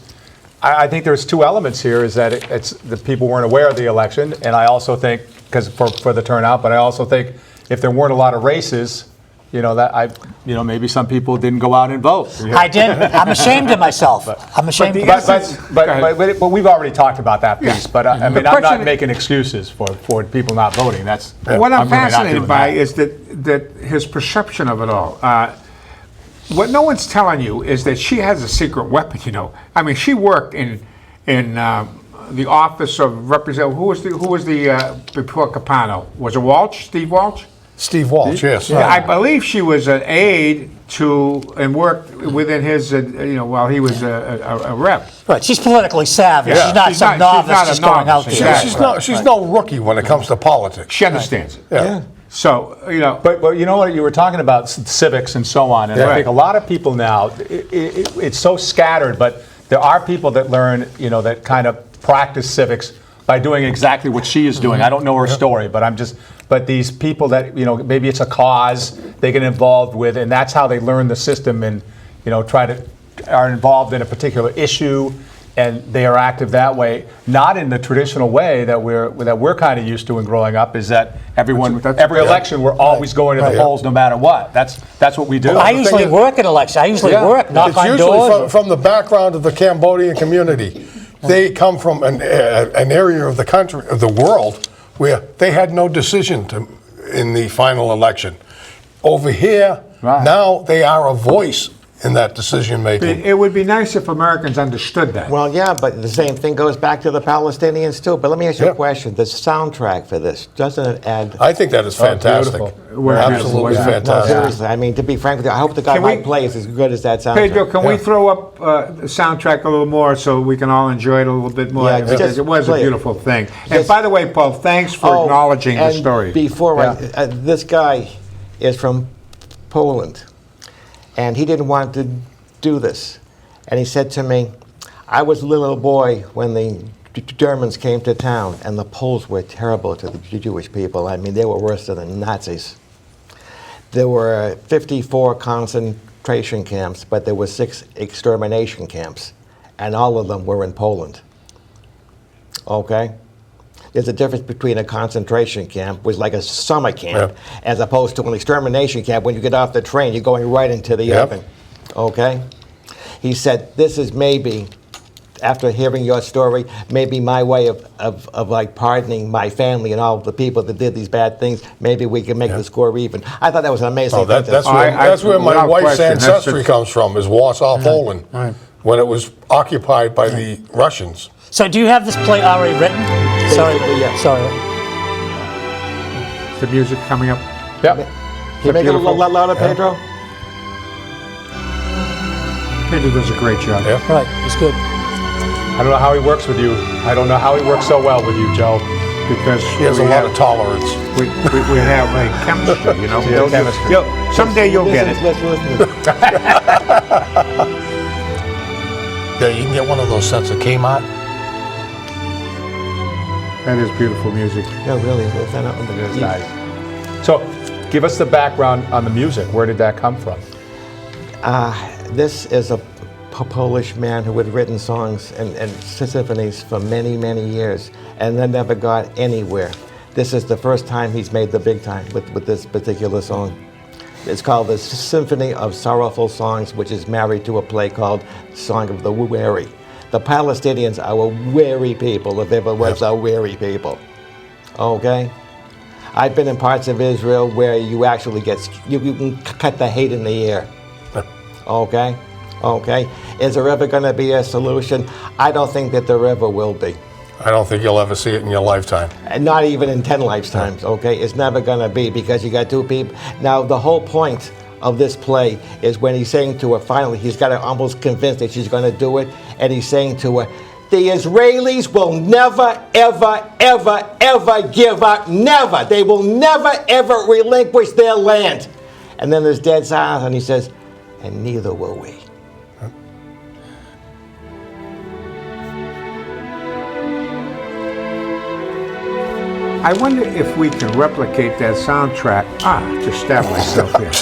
I think there's two elements here. Is that it's the people weren't aware of the election, and I also think because for the turnout, but I also think if there weren't a lot of races. Maybe some people didn't go out and vote. I didn't. I'm ashamed of myself. I'm ashamed of myself. But we've already talked about that piece. But I mean, I'm not question- making excuses for people not voting. That's What I'm really not fascinated doing by that. is that his perception of it all. What no one's telling you is that she has a secret weapon. I mean, she worked in the office of Representative. Who was the before Capano? Was it Walsh? Steve Walsh? Steve Walsh, yes. Yeah, I believe she was an aide and worked within his, while he was a rep. Right. She's politically savvy. Yeah. She's not She's some not- she's novice not a just going out novice, there. exactly. She's no rookie when it comes to politics. She understands it. Yeah. So, But you know what? You were talking about civics and so on, and I Right. think a lot of people now, it's so scattered, but there are people that learn, that kind of practice civics by doing exactly what she is doing. I don't know her story, but these people that, maybe it's a cause they get involved with, and that's how they learn the system and, are involved in a particular issue, and they are active that way, not in the traditional way that we're kind of used to in growing up, is that every election we're always going to the polls no matter what. That's what we do. I usually work at elections. I usually work, knock It's on usually doors. from the background of the Cambodian community. They come from an area of the country, of the world, where they had no decision in the final election. Over here, now they are a voice in that decision making. it would be nice if Americans understood that. Well, yeah, but the same thing goes back to the Palestinians too. But let me ask you a question: the soundtrack for this, doesn't it add? I think that is fantastic. beautiful. Absolutely No, No, fantastic. seriously. I mean, to be frank with you, I hope the guy Can we- Mike plays as good as that soundtrack. Pedro, can we throw up the soundtrack a little more so we can all enjoy it a little bit more? Yeah, Because just it was a play it. beautiful thing. And Just- by the way, Paul, thanks for acknowledging the and story. Before this guy is from Poland, and he didn't want to do this. And he said to me, I was a little boy when the Germans came to town, and the Poles were terrible to the Jewish people. I mean, they were worse than the Nazis. There were 54 concentration camps, but there were 6 extermination camps, and all of them were in Poland. Okay? There's a difference between a concentration camp, which is like a summer camp, as opposed to an extermination camp. When you get off the train, you're going right into the oven. Okay? He said, this is maybe, after hearing your story, maybe my way of like pardoning my family and all the people that did these bad things. Maybe we can make the score even. I thought that was an amazing Oh, thing. that's where my without wife's question, that's ancestry just- comes from, is Warsaw, Poland, when it was occupied by the Russians. So do you have this play already written? Sorry. Basically, yeah. Sorry. Is the music coming up? Yep. Can you make it a little louder, Pedro? Pedro does a great job. Yeah. Right. It's good. I don't know how he works with you. I don't know how he works so well with you, Joe. Because He has a lot of tolerance. we have like chemistry, you know. Yeah, chemistry. Someday you'll get it. Listen. Yeah, you can get one of those sets of Kmart. That is beautiful music. No, really. It's Nice. So, give us the background on the music. Where did that come from? This is a Polish man who had written songs and symphonies for many, many years, and then never got anywhere. This is the first time he's made the big time with this particular song. It's called the Symphony of Sorrowful Songs, which is married to a play called Song of the Weary. The Palestinians are a weary people, if ever was a weary people. Okay? I've been in parts of Israel where you actually you can cut the hate in the air. Okay? Okay? Is there ever going to be a solution? I don't think that there ever will be. I don't think you'll ever see it in your lifetime. And not even in 10 lifetimes, okay? It's never gonna be, because you got two people. Now, the whole point of this play is when he's saying to her, finally, he's got her almost convinced that she's gonna do it, and he's saying to her, the Israelis will never, ever, ever, ever give up. Never. They will never, ever relinquish their land. And then there's dead silence, and he says, and neither will we. I wonder if we can replicate that soundtrack. Just stabbed myself here.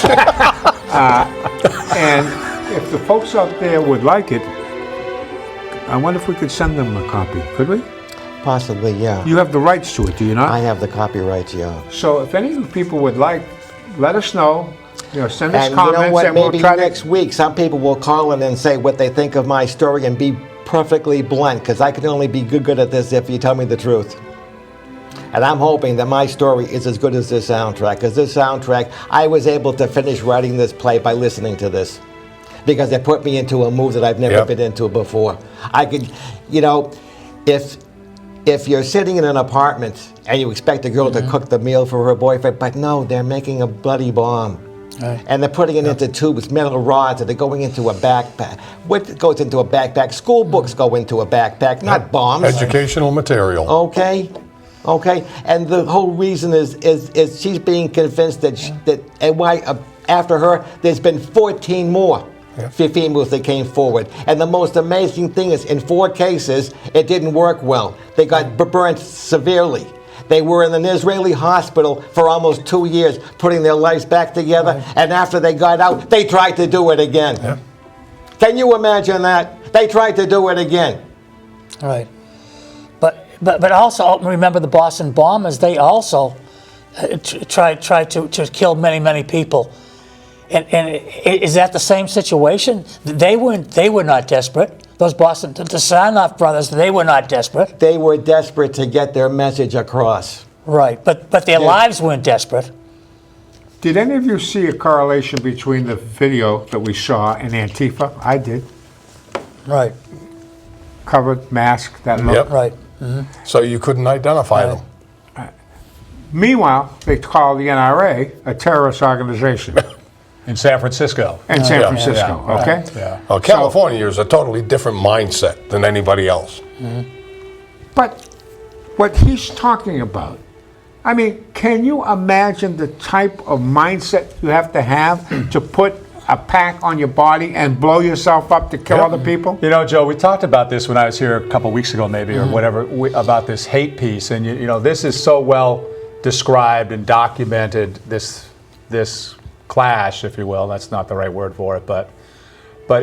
And if the folks out there would like it, I wonder if we could send them a copy. Could we? Possibly, yeah. You have the rights to it, do you not? I have the copyrights, yeah. So if any of the people would like, let us know. Send us And comments, you know what? and we'll Maybe try to. next week, some people will call in and say what they think of my story and be perfectly blunt, because I can only be good at this if you tell me the truth. And I'm hoping that my story is as good as this soundtrack, because this soundtrack, I was able to finish writing this play by listening to this, because it put me into a mood that I've never been into before. I could, if you're sitting in an apartment and you expect a girl to cook the meal for her boyfriend, but no, they're making a bloody bomb. Right. And they're putting it into tubes, metal rods, and they're going into a backpack. What goes into a backpack? School books go into a backpack, not bombs. Educational material. Okay. And the whole reason is she's being convinced that after her, there's been 14 more females that came forward. And the most amazing thing is, in 4 cases, it didn't work well. They got burnt severely. They were in an Israeli hospital for almost 2 years, putting their lives back together. Right. And after they got out, they tried to do it again. Yeah. Can you imagine that? They tried to do it again. Right. But also remember the Boston bombers. They also tried to kill many people. And is that the same situation? They were not desperate. Those Boston, the Sarnoff brothers, they were not desperate. They were desperate to get their message across. Right, but their lives weren't desperate. Did any of you see a correlation between the video that we saw and Antifa? I did. Right. Covered, masked, that look. Yep. Right. Mm-hmm. So you couldn't identify them. Meanwhile, they call the NRA a terrorist organization. In San Francisco. In San Francisco, okay? Yeah. Well, California is a totally different mindset than anybody else. Mm-hmm. But what he's talking about, I mean, can you imagine the type of mindset you have to put a pack on your body and blow yourself up to kill other people? You know, Joe, we talked about this when I was here a couple weeks ago, maybe, or whatever, about this hate piece. And, this is so well described and documented, this clash, if you will. That's not the right word for it, but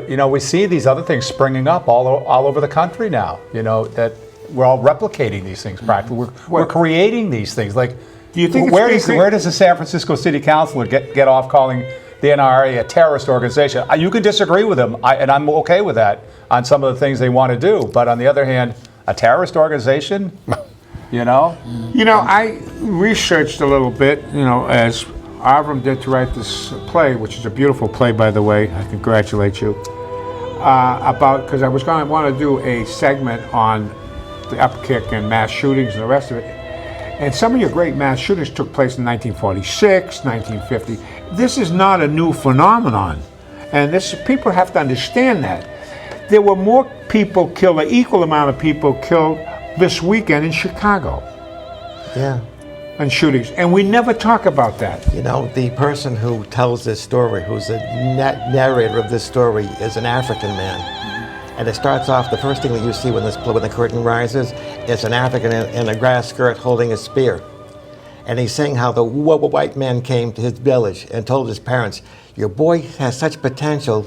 we see these other things springing up all over the country now. That we're all replicating these things practically. We're creating these things. Like, do you think where does the San Francisco City Council get off calling the NRA a terrorist organization? You can disagree with them, and I'm okay with that on some of the things they want to do. But on the other hand, a terrorist organization, I researched a little bit, as Avram did to write this play, which is a beautiful play, by the way. I congratulate you. Because I was going to want to do a segment on the upkick and mass shootings and the rest of it. And some of your great mass shootings took place in 1946, 1950. This is not a new phenomenon. And people have to understand that. There were more people killed, an equal amount of people killed this weekend in Chicago. Yeah. And shootings. And we never talk about that. The person who tells this story, who's the narrator of this story, is an African man. And it starts off, the first thing that you see when the curtain rises is an African in a grass skirt holding a spear. And he's saying how the white man came to his village and told his parents, your boy has such potential,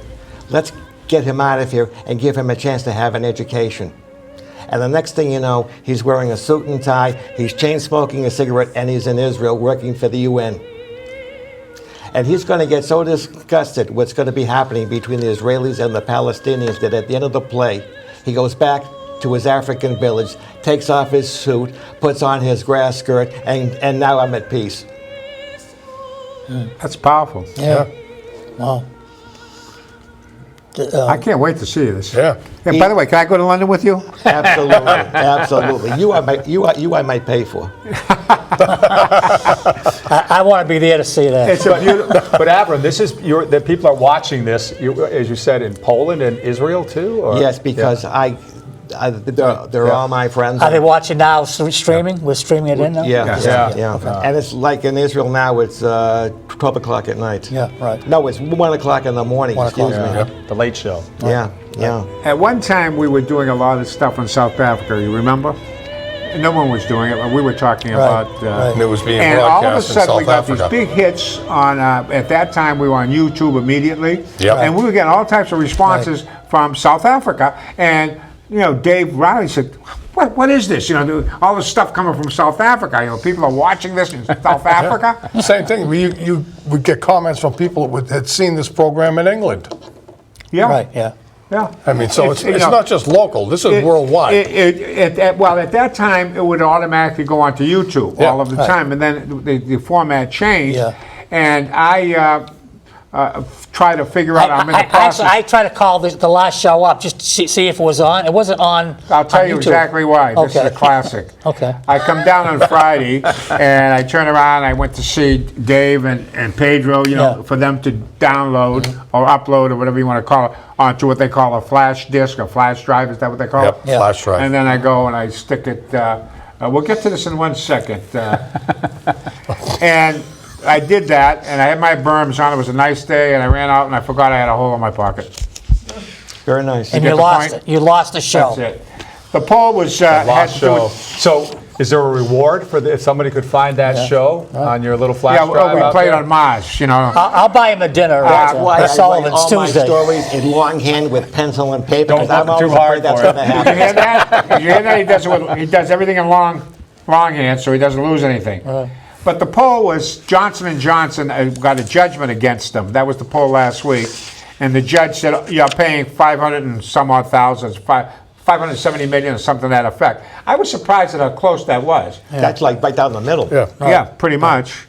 let's get him out of here and give him a chance to have an education. And the next thing you know, he's wearing a suit and tie, he's chain smoking a cigarette, and he's in Israel working for the UN. And he's going to get so disgusted what's going to be happening between the Israelis and the Palestinians that at the end of the play, he goes back to his African village, takes off his suit, puts on his grass skirt, and now I'm at peace. That's powerful. Yeah. Wow. I can't wait to see this. Yeah. And by the way, can I go to London with you? Absolutely, absolutely. I might pay for. I want to be there to see that. It's a beautiful. But Avram, this is the people are watching this. As you said, in Poland and Israel too. Or? Yes, because they're all my friends. Are they watching now, streaming? We're streaming it in now? Yeah. And it's like in Israel now, it's 12 o'clock at night. Yeah, right. No, it's 1 o'clock in the morning, 1 excuse o'clock, me. The Late Show. Yeah. At one time, we were doing a lot of stuff in South Africa. You remember? No one was doing it. We were talking about. And it was being and all of a broadcast in sudden, we South got Africa. these big hits on. At that time, we were on YouTube immediately, Yep. and we were getting all types of responses from South Africa. And Dave Riley said, "What is this? All this stuff coming from South Africa. People are watching this in South Africa." Same thing. You would get comments from people who had seen this program in England. Yeah. Right, yeah. Yeah. I mean, so it's not just local. This is worldwide. At that time, it would automatically go onto YouTube all of the time, and then the format changed, and I try to figure out. I'm in the process. Actually, I try to call the last show up just to see if it was on. It wasn't on. I'll tell on you YouTube. exactly why. This is a classic. Okay. I come down on Friday, and I turn around. I went to see Dave and Pedro, for them to download or upload or whatever you want to call it onto what they call a flash disk, a flash drive. Is that what they call it? Yep, flash drive. And then I go and I stick it. We'll get to this in 1 second. And I did that, and I had my berms on. It was a nice day, and I ran out, and I forgot I had a hole in my pocket. Very nice. And get you the lost point? it. You lost the show. That's it. The poll was had Lost to do show. with- So, is there a reward for if somebody could find that show on your little flash Yeah, drive? we out played there? on Mars. I'll buy him a dinner That's at why I write Sullivan's all my Tuesday. stories in longhand with pencil and paper. Don't 'cause I'm work too always hard afraid that's for it. going to Did you hear happen. that? Did you hear that? He does everything in longhand, so he doesn't lose anything. But the poll was Johnson & Johnson got a judgment against them. That was the poll last week. And the judge said, you're paying 500 and some odd thousands, 570 million or something to that effect. I was surprised at how close that was. That's like right down the middle. Yeah. Yeah, pretty much.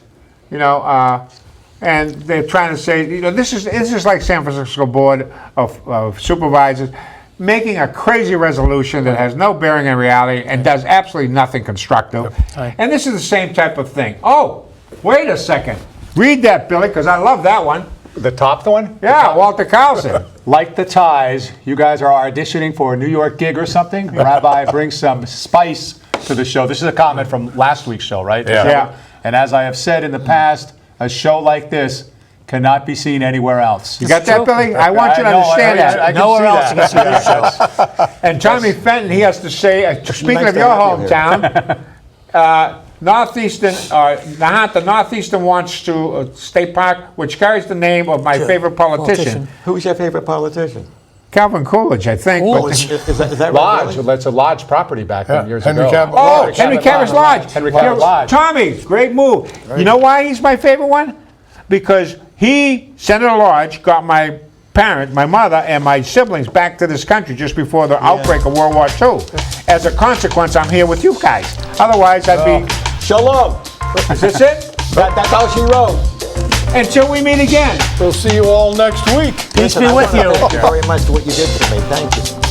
And they're trying to say, this is like San Francisco Board of Supervisors making a crazy resolution that has no bearing on reality and does absolutely nothing constructive. And this is the same type of thing. Oh, wait a second. Read that, Billy, because I love that one. The top one? Yeah, Walter Carlson. Like the Ties, you guys are auditioning for a New York gig or something? Rabbi brings some spice to the show. This is a comment from last week's show, right? Yeah. And as I have said in the past, a show like this cannot be seen anywhere else. You got that, Billy? I want you to understand that. I can Nowhere see else that. you can see this show. And Tommy Fenton, he has to say, speaking Nice of to your have you here. hometown, the Northeastern wants to State Park, which carries the name of my favorite politician, Who's your favorite politician? Calvin Coolidge, I think. Ooh. But Is that right? Lodge. Billy? That's a Lodge property back then, years Henry ago. Cabot oh, Lodge. Henry Cabot Lodge. Henry Cabot Lodge. Tommy, great move. You know why he's my favorite one? Because Senator Lodge, got my parents, my mother, and my siblings back to this country just before the outbreak of World War II. As a consequence, I'm here with you guys. Otherwise, I'd be. Shalom. Is this it? That's how she wrote. Until we meet again. We'll see you all next week. Peace be with you. Thank you very much for what you did for me. Thank you.